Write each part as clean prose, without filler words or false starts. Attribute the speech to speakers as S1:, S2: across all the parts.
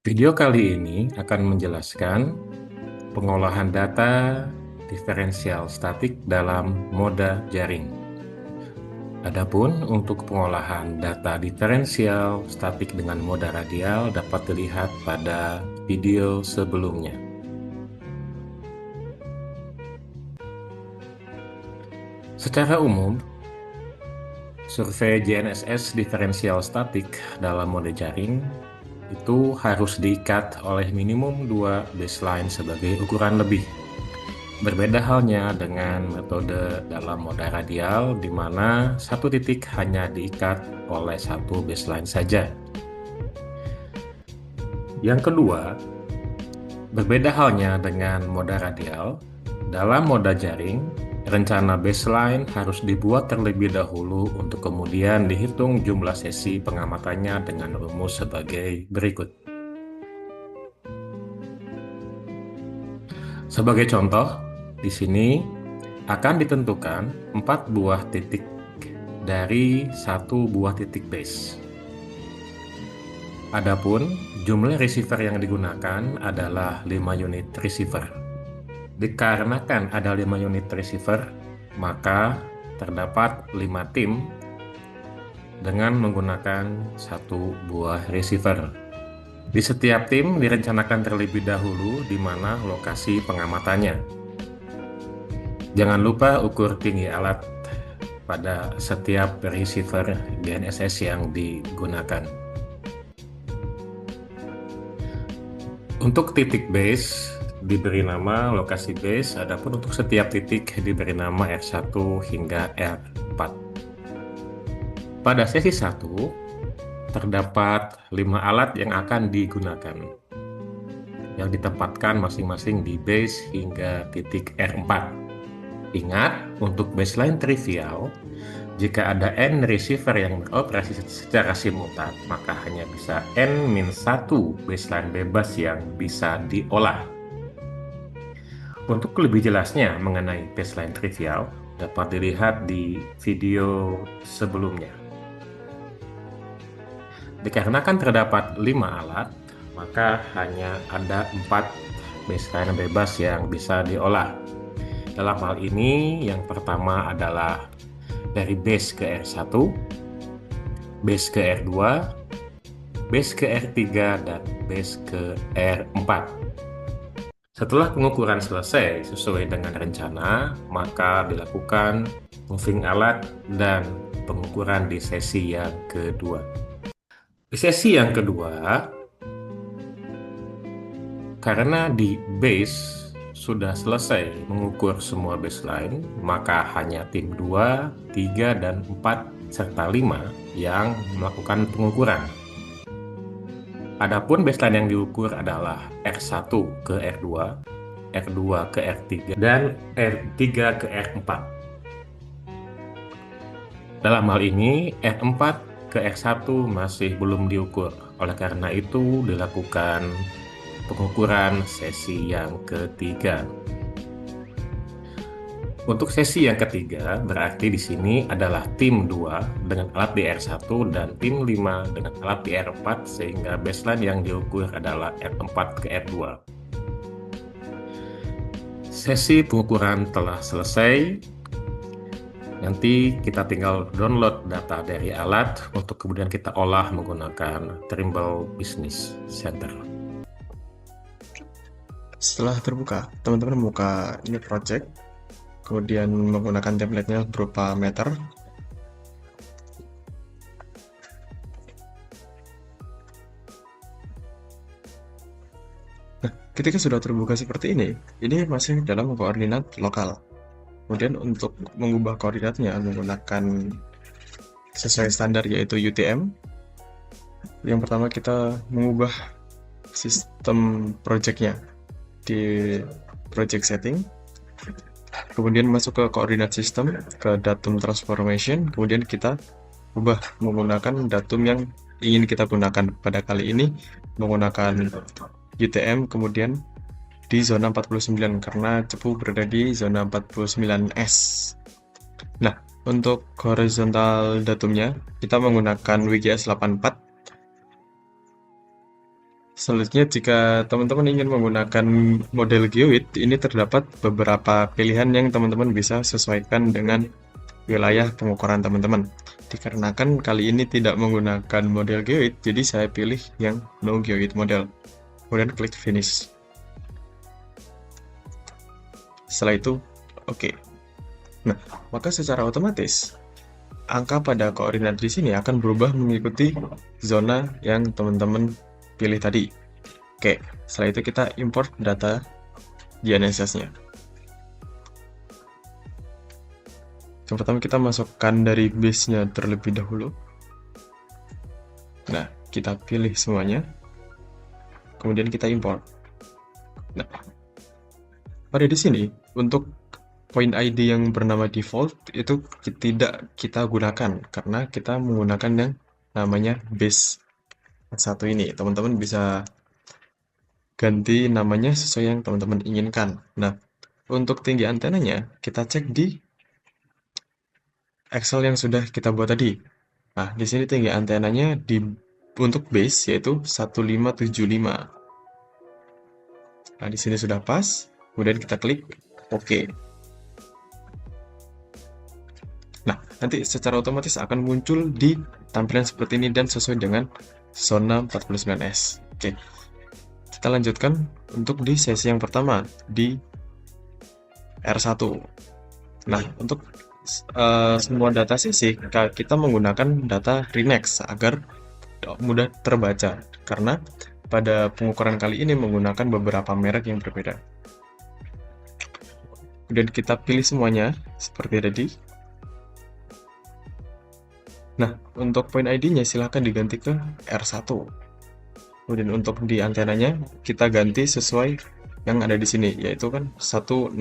S1: Video kali ini akan menjelaskan pengolahan data diferensial statik dalam moda jaring. Adapun untuk pengolahan data diferensial statik dengan moda radial dapat dilihat pada video sebelumnya. Secara umum, survei GNSS diferensial statik dalam mode jaring itu harus diikat oleh minimum 2 baseline sebagai ukuran lebih. Berbeda halnya dengan metode dalam moda radial, di mana satu titik hanya diikat oleh satu baseline saja. Yang kedua, berbeda halnya dengan moda radial, dalam moda jaring, rencana baseline harus dibuat terlebih dahulu untuk kemudian dihitung jumlah sesi pengamatannya dengan rumus sebagai berikut. Sebagai contoh, di sini akan ditentukan 4 buah titik dari 1 buah titik base. Adapun jumlah receiver yang digunakan adalah 5 unit receiver. Dikarenakan ada 5 unit receiver, maka terdapat 5 tim dengan menggunakan 1 buah receiver. Di setiap tim direncanakan terlebih dahulu di mana lokasi pengamatannya. Jangan lupa ukur tinggi alat pada setiap receiver GNSS yang digunakan. Untuk titik base diberi nama lokasi base, adapun untuk setiap titik diberi nama R1 hingga R4. Pada sesi 1, terdapat 5 alat yang akan digunakan, yang ditempatkan masing-masing di base hingga titik R4. Ingat, untuk baseline trivial, jika ada N receiver yang beroperasi secara simultan, maka hanya bisa N-1 baseline bebas yang bisa diolah. Untuk lebih jelasnya mengenai baseline trivial, dapat dilihat di video sebelumnya. Dikarenakan terdapat 5 alat, maka hanya ada 4 baseline bebas yang bisa diolah. Dalam hal ini, yang pertama adalah dari base ke R1, base ke R2, base ke R3, dan base ke R4. Setelah pengukuran selesai sesuai dengan rencana, maka dilakukan moving alat dan pengukuran di sesi yang kedua. Di sesi yang kedua, karena di base sudah selesai mengukur semua baseline, maka hanya tim 2, 3, dan 4, serta 5 yang melakukan pengukuran. Adapun baseline yang diukur adalah R1 ke R2, R2 ke R3, dan R3 ke R4. Dalam hal ini, R4 ke R1 masih belum diukur. Oleh karena itu, dilakukan pengukuran sesi yang ketiga. Untuk sesi yang ketiga, berarti di sini adalah tim 2 dengan alat di R1 dan tim 5 dengan alat di R4, sehingga baseline yang diukur adalah R4 ke R2. Sesi pengukuran telah selesai. Nanti kita tinggal download data dari alat untuk kemudian kita olah menggunakan Trimble Business Center.
S2: Setelah terbuka, teman-teman buka new project, kemudian menggunakan template-nya berupa meter. Nah, ketika sudah terbuka seperti ini masih dalam koordinat lokal. Kemudian untuk mengubah koordinatnya menggunakan sesuai standar yaitu UTM. Yang pertama kita mengubah sistem project-nya di project setting, kemudian masuk ke koordinat sistem, ke datum transformation, kemudian kita ubah menggunakan datum yang ingin kita gunakan. Pada kali ini menggunakan UTM, kemudian di zona 49 karena cepu berada di zona 49S. Nah, untuk horizontal datumnya kita menggunakan WGS 84. Selanjutnya, jika teman-teman ingin menggunakan model geoid, ini terdapat beberapa pilihan yang teman-teman bisa sesuaikan dengan wilayah pengukuran teman-teman. Dikarenakan kali ini tidak menggunakan model geoid, jadi saya pilih yang no geoid model. Kemudian klik finish. Setelah itu, oke. Nah, maka secara otomatis angka pada koordinat di sini akan berubah mengikuti zona yang teman-teman pilih tadi. Oke, setelah itu kita import data GNSS-nya. Yang pertama kita masukkan dari base-nya terlebih dahulu. Nah, kita pilih semuanya. Kemudian kita import. Nah, pada di sini untuk point ID yang bernama default itu tidak kita gunakan karena kita menggunakan yang namanya base 1 ini. Teman-teman bisa ganti namanya sesuai yang teman-teman inginkan. Nah, untuk tinggi antenanya kita cek di Excel yang sudah kita buat tadi. Nah, di sini tinggi antenanya untuk base yaitu 1575. Nah, di sini sudah pas. Kemudian kita klik OK. Nah, nanti secara otomatis akan muncul di tampilan seperti ini dan sesuai dengan zona 49S. Oke. Kita lanjutkan untuk di sesi yang pertama di R1. Nah, untuk semua data sesi kita menggunakan data Renex agar mudah terbaca karena pada pengukuran kali ini menggunakan beberapa merek yang berbeda. Kemudian kita pilih semuanya seperti tadi. Nah, untuk point ID-nya silahkan diganti ke R1. Kemudian untuk di antenanya kita ganti sesuai yang ada di sini, yaitu kan 162.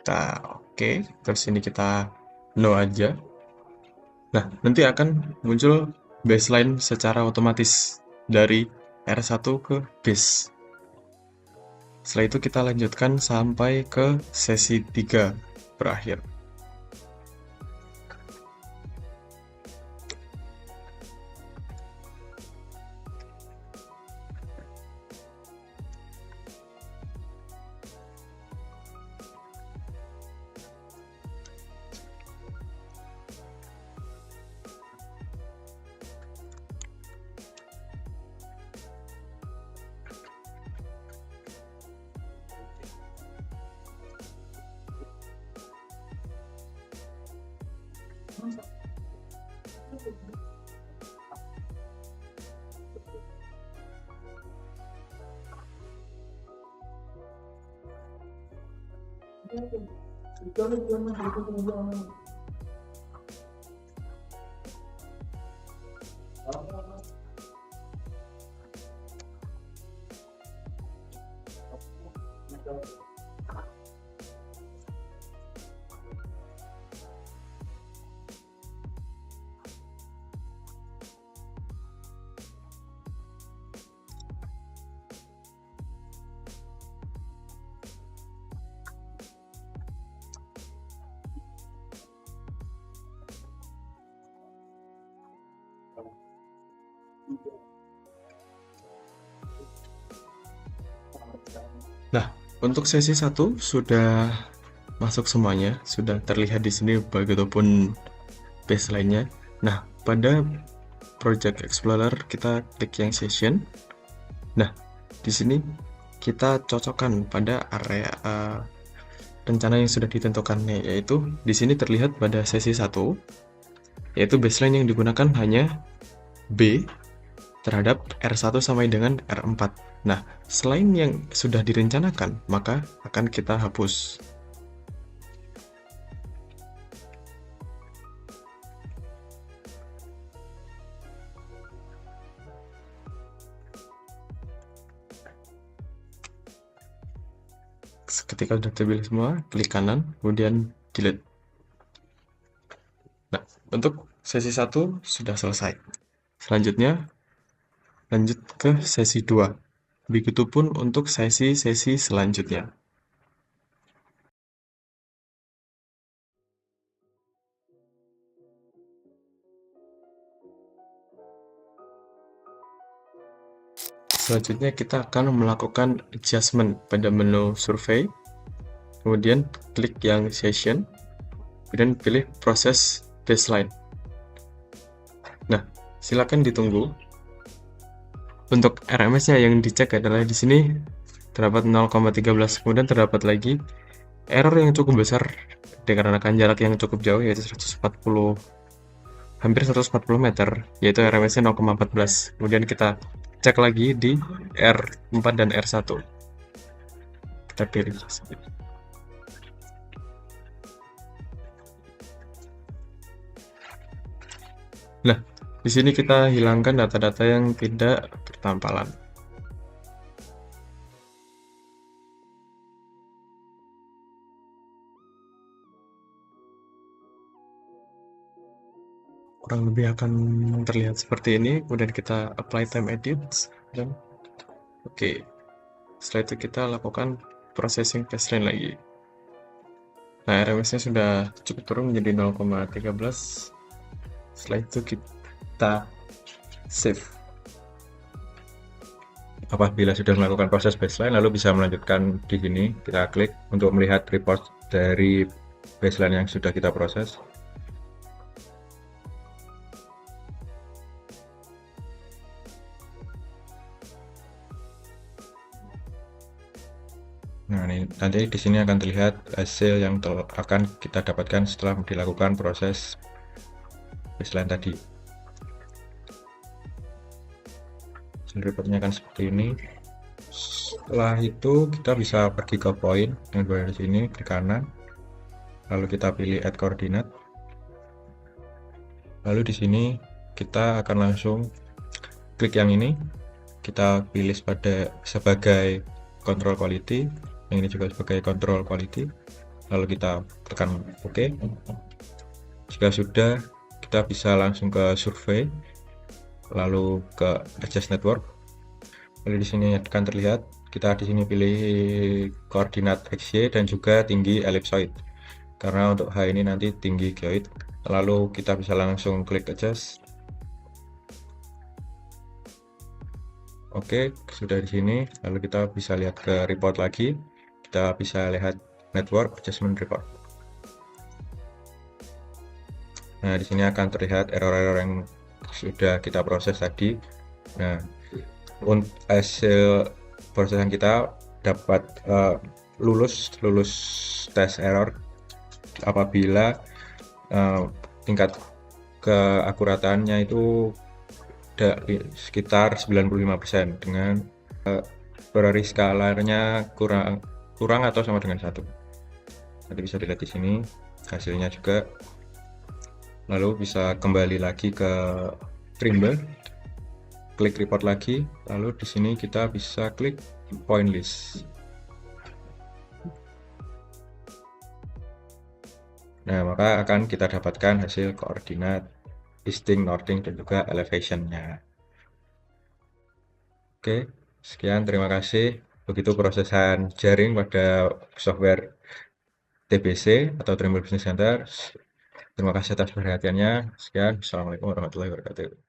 S2: Nah, oke. Terus ini kita no aja. Nah, nanti akan muncul baseline secara otomatis dari R1 ke base. Setelah itu kita lanjutkan sampai ke sesi 3 berakhir. Nah, untuk sesi 1 sudah masuk semuanya, sudah terlihat di sini bagaimanapun baseline-nya. Nah, pada Project Explorer kita klik yang session. Nah, di sini kita cocokkan pada area rencana yang sudah ditentukan, yaitu di sini terlihat pada sesi 1 yaitu baseline yang digunakan hanya B terhadap R1 sampai dengan R4. Nah, selain yang sudah direncanakan, maka akan kita hapus. Ketika sudah terpilih semua, klik kanan, kemudian delete. Nah, untuk sesi 1 sudah selesai. Selanjutnya, lanjut ke sesi 2. Begitupun untuk sesi-sesi selanjutnya. Selanjutnya kita akan melakukan adjustment pada menu survei, kemudian klik yang session, kemudian pilih proses baseline. Nah, silakan ditunggu. Untuk RMS-nya yang dicek adalah di sini terdapat 0,13, kemudian terdapat lagi error yang cukup besar dikarenakan jarak yang cukup jauh, yaitu 140, hampir 140 meter, yaitu RMS-nya 0,14. Kemudian kita cek lagi di R4 dan R1. Kita pilih. Nah, di sini kita hilangkan data-data yang tidak bertampalan. Kurang lebih akan terlihat seperti ini. Kemudian kita apply time edit dan oke. Setelah itu kita lakukan processing baseline lagi. Nah, RMS-nya sudah cukup turun menjadi 0,13. Setelah itu kita save.
S1: Apabila sudah melakukan proses baseline, lalu bisa melanjutkan di sini. Kita klik untuk melihat report dari baseline yang sudah kita proses. Nah, ini nanti di sini akan terlihat hasil yang akan kita dapatkan setelah dilakukan proses baseline tadi. Hasil reportnya akan seperti ini. Setelah itu kita bisa pergi ke poin yang berada di sini ke kanan, lalu kita pilih add coordinate. Lalu di sini kita akan langsung klik yang ini, kita pilih sebagai control quality, yang ini juga sebagai control quality, lalu kita tekan OK. Jika sudah, kita bisa langsung ke survei, lalu ke adjust network. Lalu di sini akan terlihat kita di sini pilih koordinat XY dan juga tinggi ellipsoid, karena untuk H ini nanti tinggi geoid. Lalu kita bisa langsung klik adjust. Oke, sudah di sini. Lalu kita bisa lihat ke report lagi. Kita bisa lihat network adjustment report. Nah, di sini akan terlihat error-error yang sudah kita proses tadi. Nah, untuk hasil prosesan kita dapat lulus tes error apabila tingkat keakuratannya itu sekitar 95% dengan Ferrari skalarnya kurang atau sama dengan 1. Nanti bisa dilihat di sini hasilnya juga. Lalu bisa kembali lagi ke Trimble, klik report lagi, lalu di sini kita bisa klik point list. Nah, maka akan kita dapatkan hasil koordinat easting, northing, dan juga elevation-nya. Oke, sekian, terima kasih. Begitu prosesan jaring pada software TBC atau Trimble Business Center. Terima kasih atas perhatiannya. Sekian, Assalamualaikum warahmatullahi wabarakatuh.